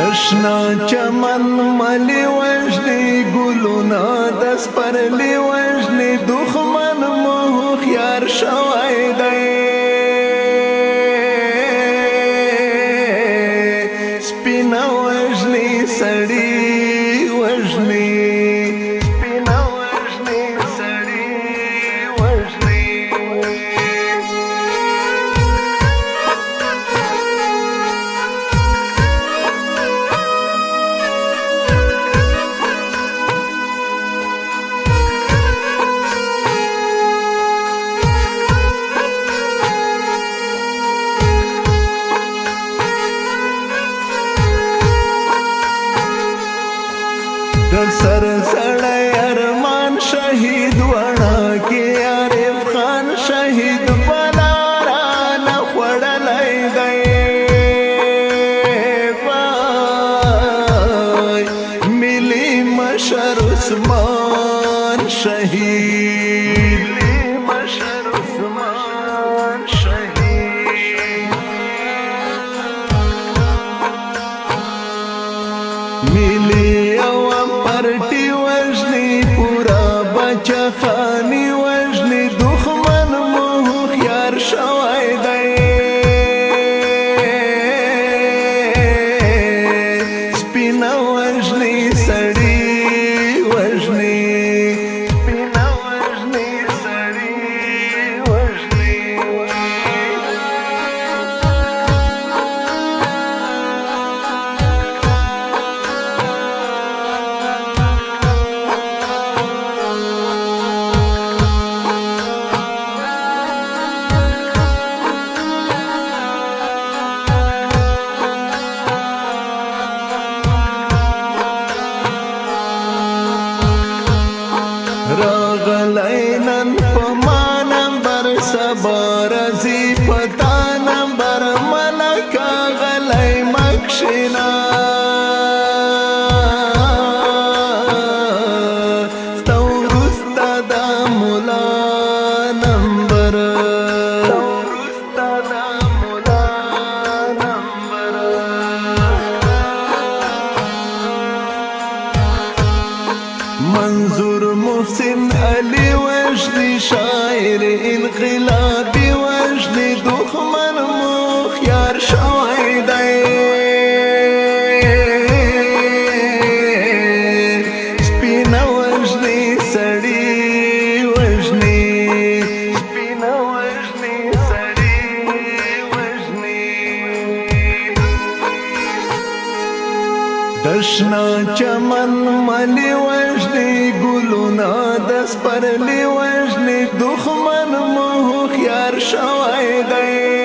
دشنا چمن ملی وجنی گلونا دس پرلی وجنی دخمن مو خیار شوی دی سپینا وجنی سڑی وجنی سر سڑے ارمان شہید وڑا کی عارف خان شہید پلارا نخوڑ لئی گئے پای ملی مشر عثمان شہید مشر عثمان شہید ملی پرٹی وجنی پورا بچا خانی وجنی دخمن مو خیار شوی دی سپینا وجنی سڑی وجنی سپینا وجنی سڑی وجنی راغلی نن پا ما نمبر سبا رزی پتا نمبر ملک آغلی مکشنا ستورستا دا مولا نمبر ستورستا دا مولا نمبر منظور محسن علی وجدی شاعر انقلابی وجدی دخمن مو خیار شوی دی سپینا وجدی سڑی وجنی سپینا وجدی سڑی وجنی دشنا چمن ملی وجنی گلونا دس پرلی وجنی دخمن مو خیار شوی دی